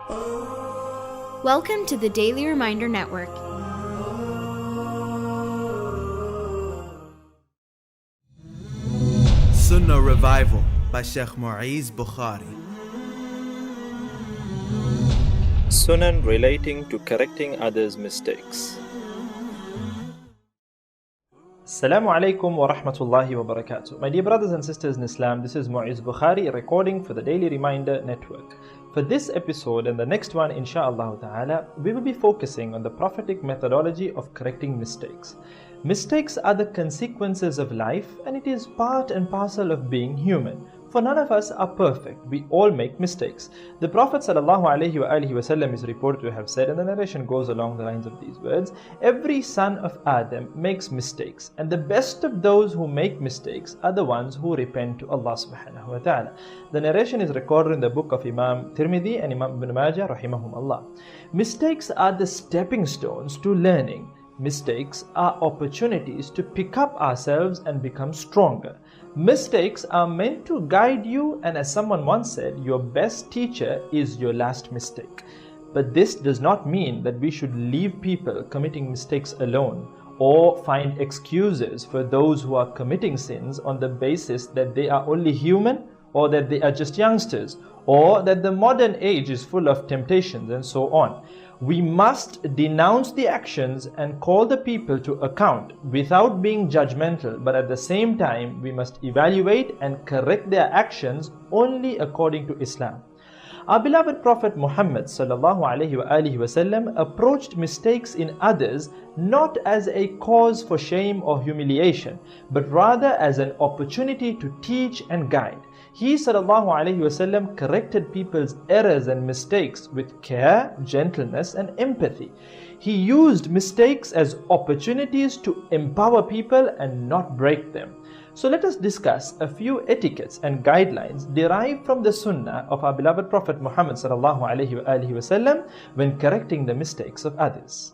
Welcome to the Daily Reminder Network. Sunnah Revival by Sheikh Muiz Bukhary. Sunan relating to correcting others' mistakes. Assalamu alaikum wa rahmatullahi wa barakatuh. My dear brothers and sisters in Islam, this is Muiz Bukhary recording for the Daily Reminder Network. For this episode and the next one, insha'Allah ta'ala, we will be focusing on the prophetic methodology of correcting mistakes. Mistakes are the consequences of life, and it is part and parcel of being human. For none of us are perfect. We all make mistakes. The Prophet ﷺ is reported to have said, and the narration goes along the lines of these words, every son of Adam makes mistakes, and the best of those who make mistakes are the ones who repent to Allah subhanahu wa ta'ala. The narration is recorded in the book of Imam Tirmidhi and Imam Ibn Majah rahimahum Allah. Mistakes are the stepping stones to learning. Mistakes are opportunities to pick up ourselves and become stronger. Mistakes are meant to guide you, and as someone once said, your best teacher is your last mistake. But this does not mean that we should leave people committing mistakes alone or find excuses for those who are committing sins on the basis that they are only human, or that they are just youngsters, or that the modern age is full of temptations and so on. We must denounce the actions and call the people to account without being judgmental, but at the same time we must evaluate and correct their actions only according to Islam. Our beloved Prophet Muhammad ﷺ approached mistakes in others not as a cause for shame or humiliation, but rather as an opportunity to teach and guide. He ﷺ corrected people's errors and mistakes with care, gentleness and empathy. He used mistakes as opportunities to empower people and not break them. So let us discuss a few etiquettes and guidelines derived from the Sunnah of our beloved Prophet Muhammad ﷺ when correcting the mistakes of others.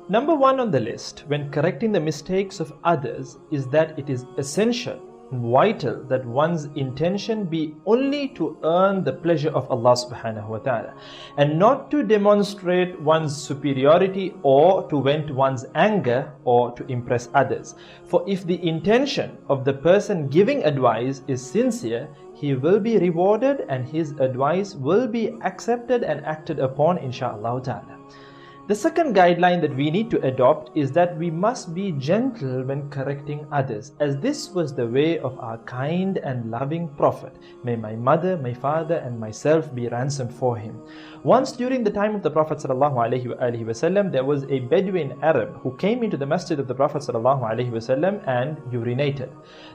Number one on the list when correcting the mistakes of others is that it is essential and vital that one's intention be only to earn the pleasure of Allah subhanahu wa ta'ala, and not to demonstrate one's superiority or to vent one's anger or to impress others. For if the intention of the person giving advice is sincere, he will be rewarded and his advice will be accepted and acted upon, insha'Allah ta'ala. The second guideline that we need to adopt is that we must be gentle when correcting others, as this was the way of our kind and loving Prophet. May my mother, my father and myself be ransomed for him. Once during the time of the Prophet ﷺ, there was a Bedouin Arab who came into the masjid of the Prophet ﷺ and urinated.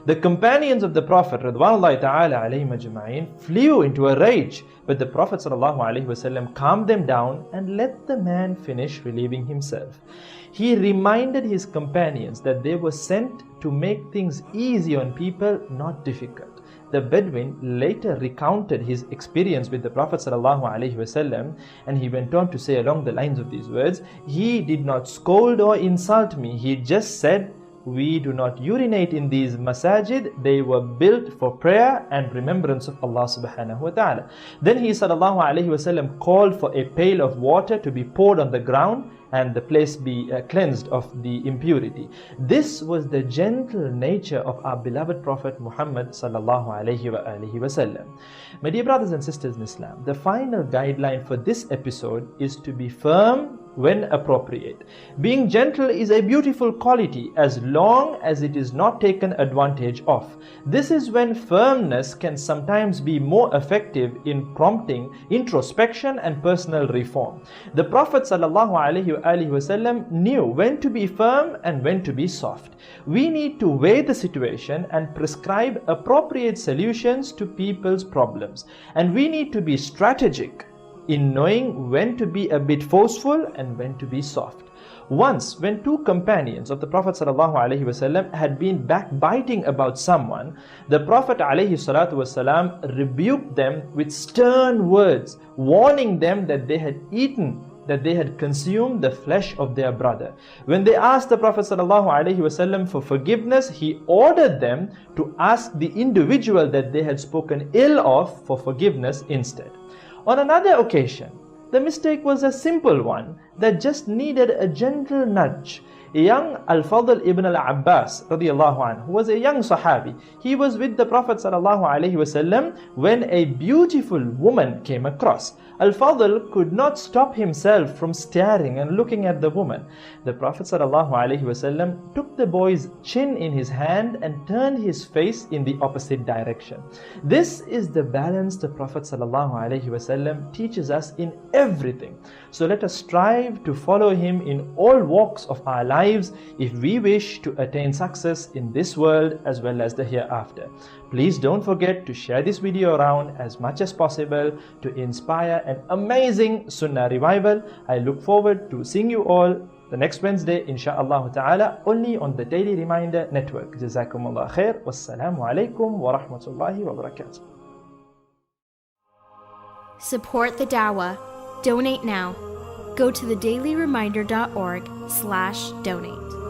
The companions of the Prophet Radwanullahi ta'ala alayhim ajma'in flew into a rage, but the Prophet ﷺ calmed them down and let the man finish relieving himself. He reminded his companions that they were sent to make things easy on people, not difficult. The Bedouin later recounted his experience with the Prophet ﷺ, and he went on to say along the lines of these words, he did not scold or insult me, he just said, we do not urinate in these masajid, they were built for prayer and remembrance of Allah subhanahu wa ta'ala. Then he ﷺ called for a pail of water to be poured on the ground and the place be cleansed of the impurity. This was the gentle nature of our beloved Prophet Muhammad ﷺ. My dear brothers and sisters in Islam, the final guideline for this episode is to be firm when appropriate. Being gentle is a beautiful quality as long as it is not taken advantage of. This is when firmness can sometimes be more effective in prompting introspection and personal reform. The Prophet ﷺ knew when to be firm and when to be soft. We need to weigh the situation and prescribe appropriate solutions to people's problems. And we need to be strategic in knowing when to be a bit forceful and when to be soft. Once, when two companions of the Prophet ﷺ had been backbiting about someone, the Prophet ﷺ rebuked them with stern words, warning them that they had consumed the flesh of their brother. When they asked the Prophet ﷺ for forgiveness, he ordered them to ask the individual that they had spoken ill of for forgiveness instead. On another occasion, the mistake was a simple one that just needed a gentle nudge. Young Al-Fadl ibn al-Abbas radiyallahu anhu, who was a young Sahabi, he was with the Prophet sallallahu alaihi wasallam when a beautiful woman came across. Al-Fadl could not stop himself from staring and looking at the woman. The Prophet sallallahu alaihi wasallam took the boy's chin in his hand and turned his face in the opposite direction. This is the balance the Prophet sallallahu alaihi wasallam teaches us in everything. So let us strive to follow him in all walks of our lives if we wish to attain success in this world as well as the hereafter. Please don't forget to share this video around as much as possible to inspire an amazing Sunnah revival. I look forward to seeing you all the next Wednesday, insha'Allah ta'ala, only on the Daily Reminder Network. Jazakumullah khair. Wassalamu alaikum wa rahmatullahi wa barakatuh. Support the Dawah. Donate now. Go to thedailyreminder.org/donate.